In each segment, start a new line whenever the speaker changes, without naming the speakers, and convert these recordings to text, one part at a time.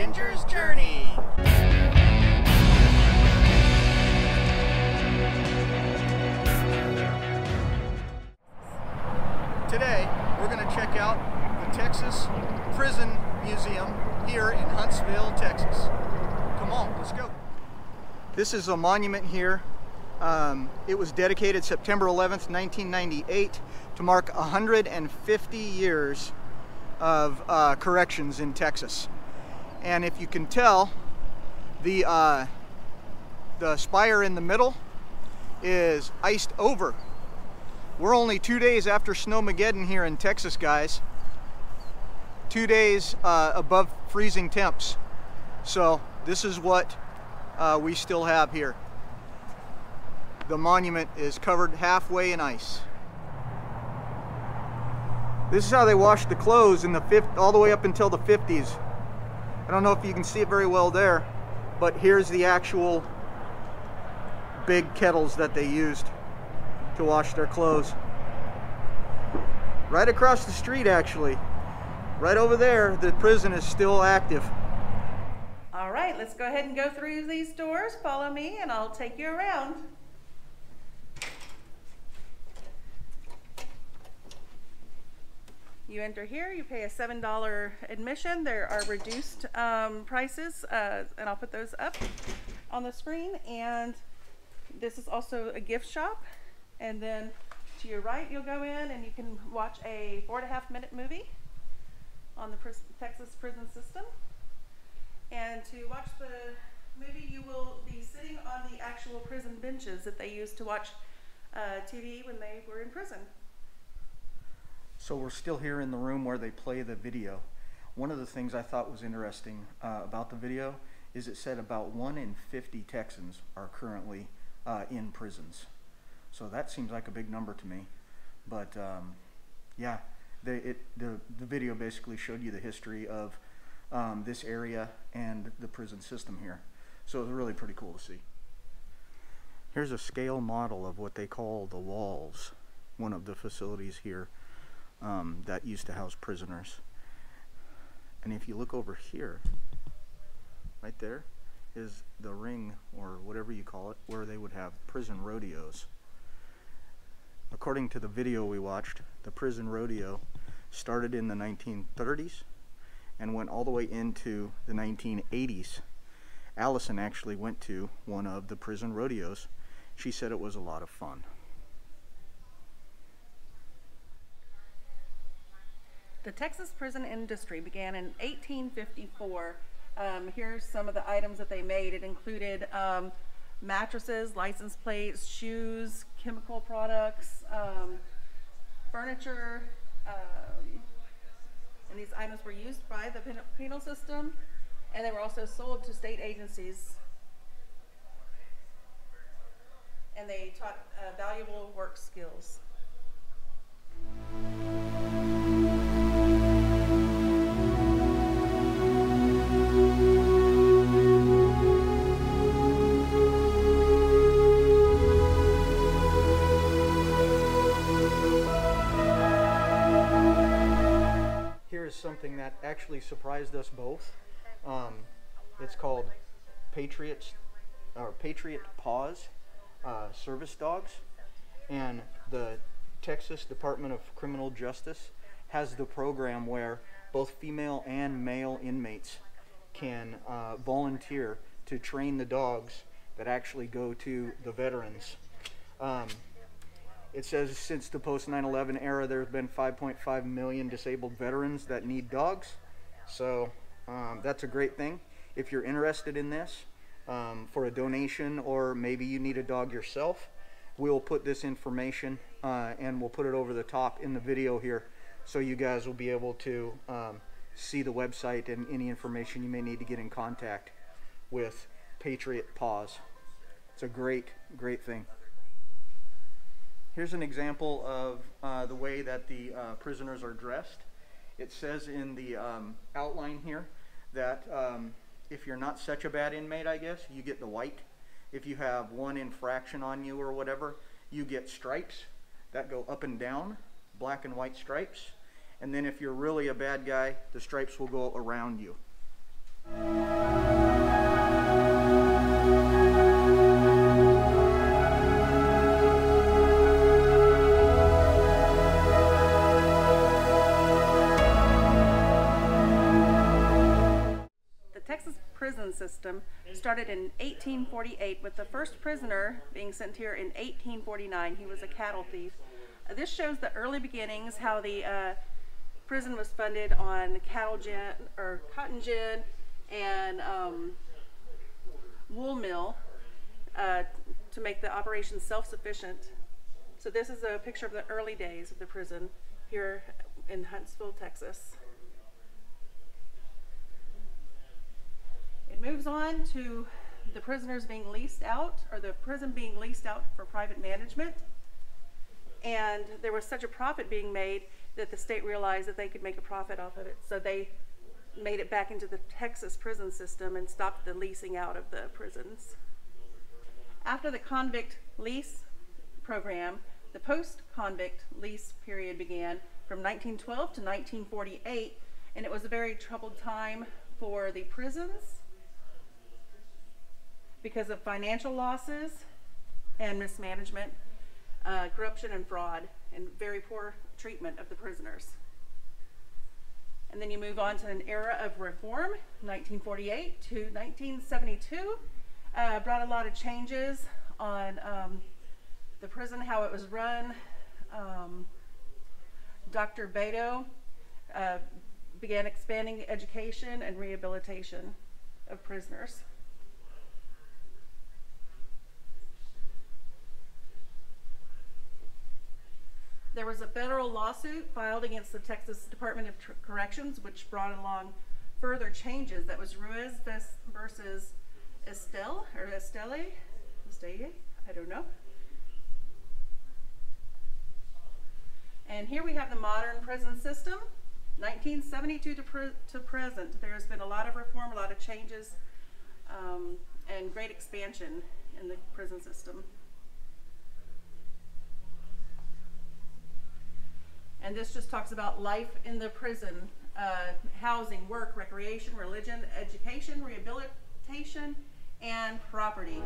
Ginger's Journey. Today, we're going to check out the Texas Prison Museum here in Huntsville, Texas. Come on, let's go. This is a monument here. It was dedicated September 11th, 1998 to mark 150 years of corrections in Texas. And if you can tell, the spire in the middle is iced over. We're only 2 days after Snowmageddon here in Texas, guys. 2 days above freezing temps. So this is what we still have here. The monument is covered halfway in ice. This is how they washed the clothes in the all the way up until the 50s. I don't know if you can see it very well there, but here's the actual big kettles that they used to wash their clothes. Right across the street, actually. Right over there, the prison is still active.
All right, let's go ahead and go through these doors. Follow me and I'll take you around. You enter here, you pay a $7 admission. There are reduced prices, and I'll put those up on the screen. And this is also a gift shop. And then to your right, you'll go in and you can watch a 4.5-minute movie on the Texas prison system. And to watch the movie, you will be sitting on the actual prison benches that they used to watch TV when they were in prison.
So we're still here in the room where they play the video. One of the things I thought was interesting about the video is it said about 1 in 50 Texans are currently in prisons. So that seems like a big number to me. But yeah, the video basically showed you the history of this area and the prison system here. So it was really pretty cool to see. Here's a scale model of what they call the walls, one of the facilities here that used to house prisoners. And if you look over here, right there is the ring, or whatever you call it, where they would have prison rodeos. According to the video we watched, the prison rodeo started in the 1930s and went all the way into the 1980s. Allison actually went to one of the prison rodeos. She said it was a lot of fun.
The Texas prison industry began in 1854. Here's some of the items that they made. It included mattresses, license plates, shoes, chemical products, furniture, and these items were used by the penal system, and they were also sold to state agencies. And they taught valuable work skills.
Here's something that actually surprised us both. It's called Patriot Paws service dogs, and the Texas Department of Criminal Justice has the program where both female and male inmates can volunteer to train the dogs that actually go to the veterans. It says since the post 9/11 era, there have been 5.5 million disabled veterans that need dogs. So that's a great thing. If you're interested in this for a donation, or maybe you need a dog yourself, we'll put this information and we'll put it over the top in the video here, so you guys will be able to see the website and any information you may need to get in contact with Patriot Paws. It's a great thing. Here's an example of the way that the prisoners are dressed. It says in the outline here that if you're not such a bad inmate, I guess, you get the white. If you have one infraction on you or whatever, you get stripes that go up and down, black and white stripes. And then if you're really a bad guy, the stripes will go around you.
Texas prison system started in 1848 with the first prisoner being sent here in 1849. He was a cattle thief. This shows the early beginnings, how the prison was funded on cattle gin or cotton gin and wool mill to make the operation self-sufficient. So this is a picture of the early days of the prison here in Huntsville, Texas. It moves on to the prisoners being leased out, or the prison being leased out for private management. And there was such a profit being made that the state realized that they could make a profit off of it. So they made it back into the Texas prison system and stopped the leasing out of the prisons. After the convict lease program, the post-convict lease period began from 1912 to 1948, and it was a very troubled time for the prisons because of financial losses and mismanagement, corruption and fraud, and very poor treatment of the prisoners. And then you move on to an era of reform, 1948 to 1972, brought a lot of changes on the prison, how it was run. Dr. Beto began expanding education and rehabilitation of prisoners. There was a federal lawsuit filed against the Texas Department of Corrections, which brought along further changes. That was Ruiz versus Estelle, I don't know. And here we have the modern prison system, 1972 to present. There's been a lot of reform, a lot of changes, and great expansion in the prison system. And this just talks about life in the prison, housing, work, recreation, religion, education, rehabilitation, and property.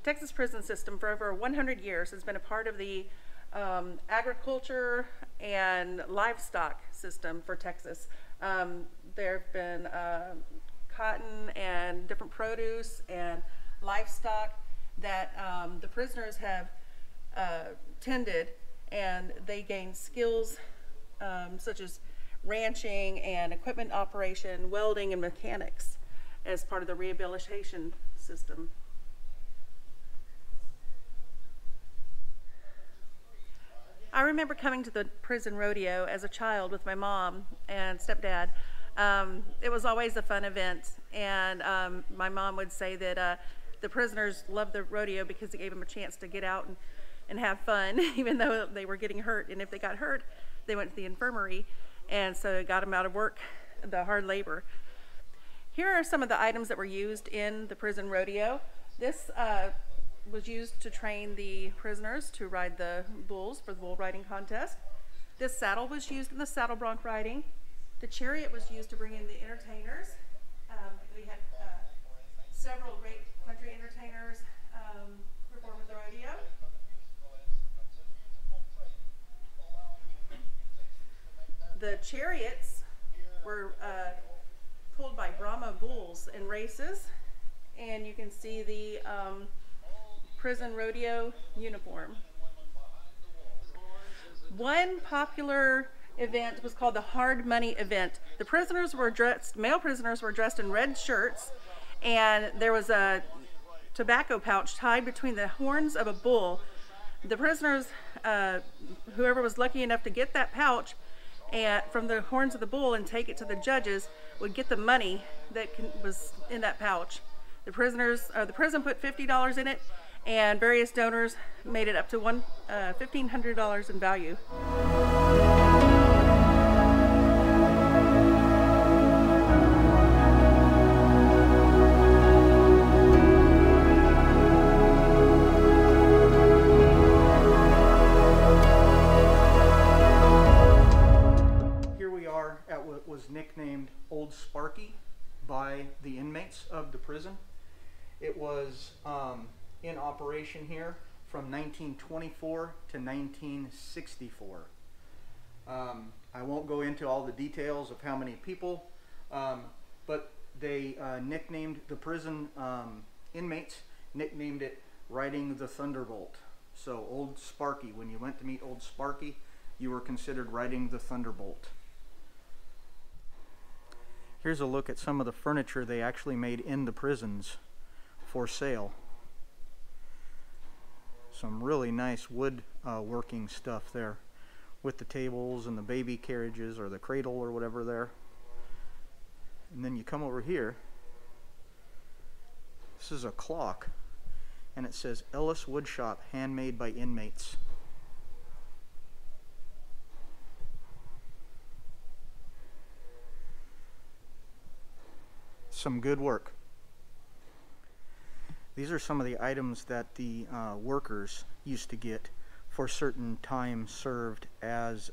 Texas prison system for over 100 years has been a part of the agriculture and livestock system for Texas. There have been cotton and different produce and livestock that the prisoners have tended, and they gain skills such as ranching and equipment operation, welding, and mechanics as part of the rehabilitation system. I remember coming to the prison rodeo as a child with my mom and stepdad. It was always a fun event, and my mom would say that the prisoners loved the rodeo because it gave them a chance to get out and have fun, even though they were getting hurt. And if they got hurt, they went to the infirmary, and so it got them out of work, the hard labor. Here are some of the items that were used in the prison rodeo. This was used to train the prisoners to ride the bulls for the bull riding contest. This saddle was used in the saddle bronc riding. The chariot was used to bring in the entertainers. We had several great country entertainers perform at the rodeo. The chariots were pulled by Brahma bulls in races, and you can see the prison rodeo uniform. One popular event was called the hard money event. The prisoners were dressed, male prisoners were dressed in red shirts, and there was a tobacco pouch tied between the horns of a bull. The prisoners, whoever was lucky enough to get that pouch from the horns of the bull and take it to the judges, would get the money that was in that pouch. The prison put $50 in it, and various donors made it up to $1,500 in value.
At what was nicknamed Old Sparky by the inmates of the prison. It was in operation here from 1924 to 1964. I won't go into all the details of how many people, but they nicknamed the prison inmates, nicknamed it Riding the Thunderbolt. So Old Sparky, when you went to meet Old Sparky, you were considered riding the Thunderbolt. Here's a look at some of the furniture they actually made in the prisons for sale. Some really nice wood working stuff there with the tables and the baby carriages or the cradle or whatever there. And then you come over here. This is a clock, and it says Ellis Woodshop, handmade by inmates. Some good work. These are some of the items that the workers used to get for certain time served as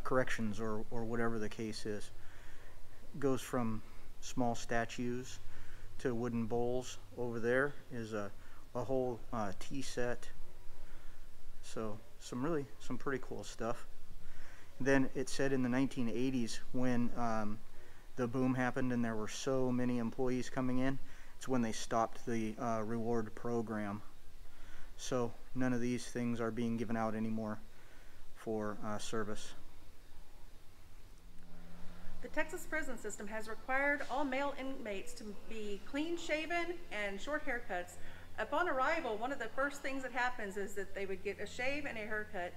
corrections or whatever the case is. It goes from small statues to wooden bowls. Over there is a whole tea set. So some pretty cool stuff. Then it said in the 1980s when the boom happened and there were so many employees coming in, it's when they stopped the reward program. So none of these things are being given out anymore for service.
The Texas prison system has required all male inmates to be clean shaven and short haircuts. Upon arrival, one of the first things that happens is that they would get a shave and a haircut.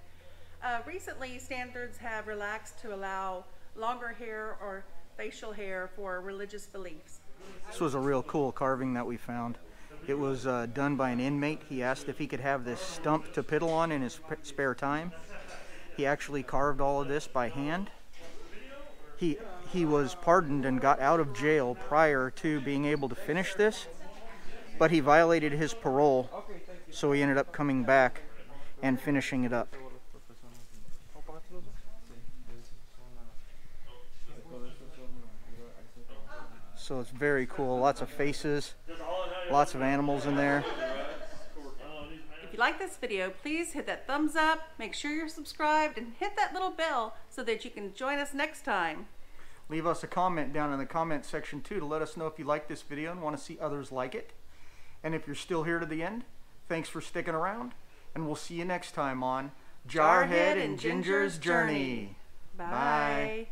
Recently, standards have relaxed to allow longer hair or facial hair for religious beliefs.
This was a real cool carving that we found. It was done by an inmate. He asked if he could have this stump to piddle on in his spare time. He actually carved all of this by hand. He was pardoned and got out of jail prior to being able to finish this, but he violated his parole, so he ended up coming back and finishing it up. So it's very cool. Lots of faces, lots of animals in there.
If you like this video, please hit that thumbs up, make sure you're subscribed, and hit that little bell so that you can join us next time.
Leave us a comment down in the comment section too to let us know if you like this video and want to see others like it. And if you're still here to the end, thanks for sticking around, and we'll see you next time on Jarhead and Ginger's Journey.
Bye.